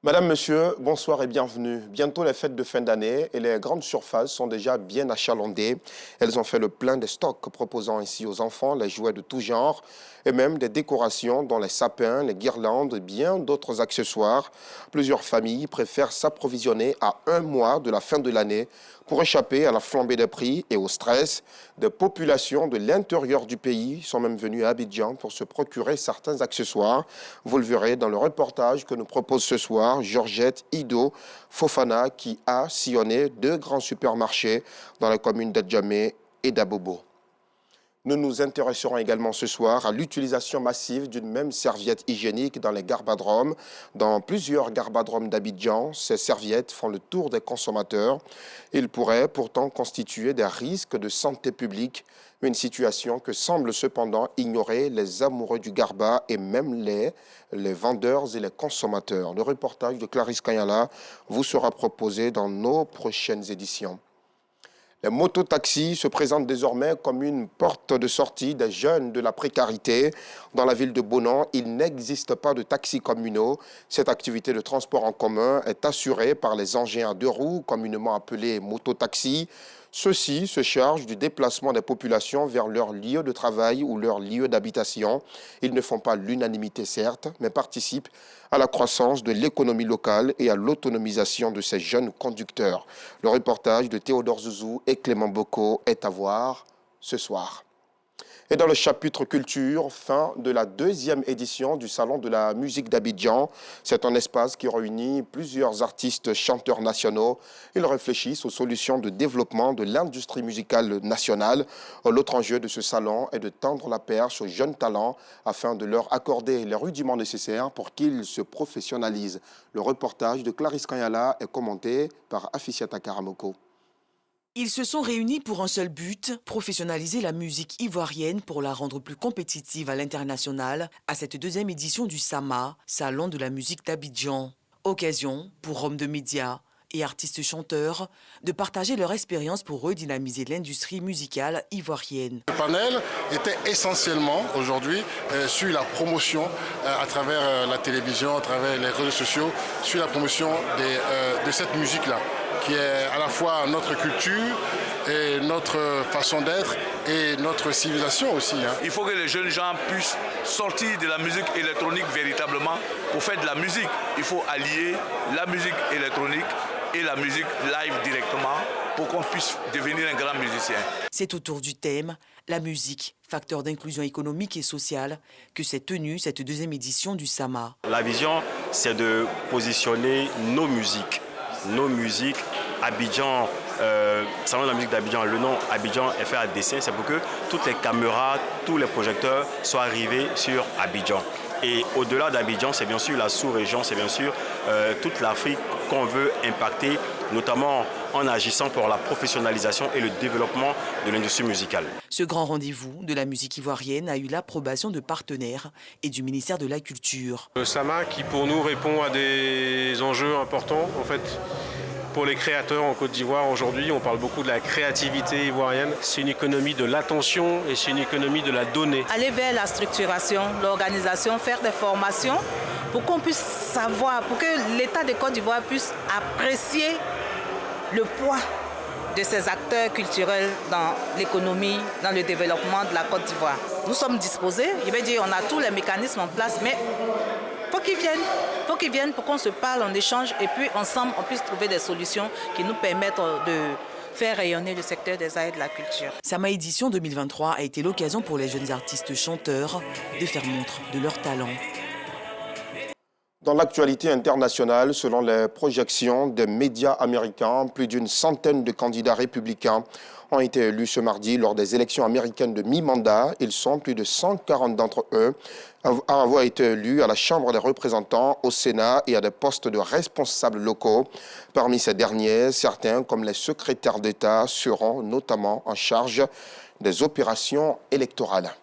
Madame, Monsieur, bonsoir et bienvenue. Bientôt les fêtes de fin d'année et les grandes surfaces sont déjà bien achalandées. Elles ont fait le plein des stocks, proposant ainsi aux enfants les jouets de tout genre et même des décorations dont les sapins, les guirlandes et bien d'autres accessoires. Plusieurs familles préfèrent s'approvisionner à un mois de la fin de l'année pour échapper à la flambée des prix et au stress. Des populations de l'intérieur du pays sont même venues à Abidjan pour se procurer certains accessoires. Vous le verrez dans le reportage que nous propose ce soir Georgette Ido Fofana qui a sillonné deux grands supermarchés dans les communes d'Adjamé et d'Abobo. Nous nous intéresserons également ce soir à l'utilisation massive d'une même serviette hygiénique dans les garbadromes. Dans plusieurs garbadromes d'Abidjan, ces serviettes font le tour des consommateurs. Ils pourraient pourtant constituer des risques de santé publique, une situation que semblent cependant ignorer les amoureux du garba et même les vendeurs et les consommateurs. Le reportage de Clarisse Kanyala vous sera proposé dans nos prochaines éditions. Les mototaxis se présentent désormais comme une porte de sortie des jeunes de la précarité. Dans la ville de Bonan, il n'existe pas de taxis communaux. Cette activité de transport en commun est assurée par les engins à deux roues, communément appelés mototaxis. Ceux-ci se chargent du déplacement des populations vers leur lieu de travail ou leur lieu d'habitation. Ils ne font pas l'unanimité, certes, mais participent à la croissance de l'économie locale et à l'autonomisation de ces jeunes conducteurs. Le reportage de Théodore Zouzou et Clément Bocco est à voir ce soir. Et dans le chapitre culture, fin de la deuxième édition du Salon de la musique d'Abidjan. C'est un espace qui réunit plusieurs artistes chanteurs nationaux. Ils réfléchissent aux solutions de développement de l'industrie musicale nationale. L'autre enjeu de ce salon est de tendre la perche aux jeunes talents afin de leur accorder les rudiments nécessaires pour qu'ils se professionnalisent. Le reportage de Clarisse Kanyala est commenté par Afisiata Karamoko. Ils se sont réunis pour un seul but, professionnaliser la musique ivoirienne pour la rendre plus compétitive à l'international à cette deuxième édition du SAMA, Salon de la musique d'Abidjan. Occasion pour hommes de médias et artistes chanteurs de partager leur expérience pour redynamiser l'industrie musicale ivoirienne. Le panel était essentiellement aujourd'hui sur la promotion à travers la télévision, à travers les réseaux sociaux, sur la promotion de cette musique-là, qui est à la fois notre culture et notre façon d'être et notre civilisation aussi. Il faut que les jeunes gens puissent sortir de la musique électronique véritablement pour faire de la musique. Il faut allier la musique électronique et la musique live directement pour qu'on puisse devenir un grand musicien. C'est autour du thème « La musique, facteur d'inclusion économique et sociale » que s'est tenue cette deuxième édition du SAMA. La vision, c'est de positionner nos musiques. Abidjan, Salon de la musique d'Abidjan, le nom Abidjan est fait à dessein, c'est pour que toutes les caméras, tous les projecteurs soient arrivés sur Abidjan. Et au-delà d'Abidjan, c'est bien sûr la sous-région, c'est bien sûr toute l'Afrique qu'on veut impacter, notamment en agissant pour la professionnalisation et le développement de l'industrie musicale. Ce grand rendez-vous de la musique ivoirienne a eu l'approbation de partenaires et du ministère de la Culture. Le SAMA qui pour nous répond à des enjeux importants en fait. Pour les créateurs en Côte d'Ivoire, aujourd'hui, on parle beaucoup de la créativité ivoirienne. C'est une économie de l'attention et c'est une économie de la donnée. Aller vers la structuration, l'organisation, faire des formations pour qu'on puisse savoir, pour que l'État de Côte d'Ivoire puisse apprécier le poids de ces acteurs culturels dans l'économie, dans le développement de la Côte d'Ivoire. Nous sommes disposés, je vais dire, on a tous les mécanismes en place, mais faut qu'ils viennent pour qu'on se parle, on échange et puis ensemble on puisse trouver des solutions qui nous permettent de faire rayonner le secteur des arts et de la culture. SAMA édition 2023 a été l'occasion pour les jeunes artistes chanteurs de faire montre de leur talent. Dans l'actualité internationale, selon les projections des médias américains, plus d'une centaine de candidats républicains ont été élus ce mardi lors des élections américaines de mi-mandat. Ils sont plus de 140 d'entre eux à avoir été élus à la Chambre des représentants, au Sénat et à des postes de responsables locaux. Parmi ces derniers, certains, comme les secrétaires d'État, seront notamment en charge des opérations électorales.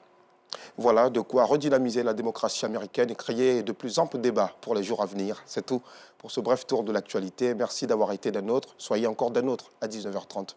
Voilà de quoi redynamiser la démocratie américaine et créer de plus amples débats pour les jours à venir. C'est tout pour ce bref tour de l'actualité. Merci d'avoir été des nôtres. Soyez encore des nôtres à 19h30.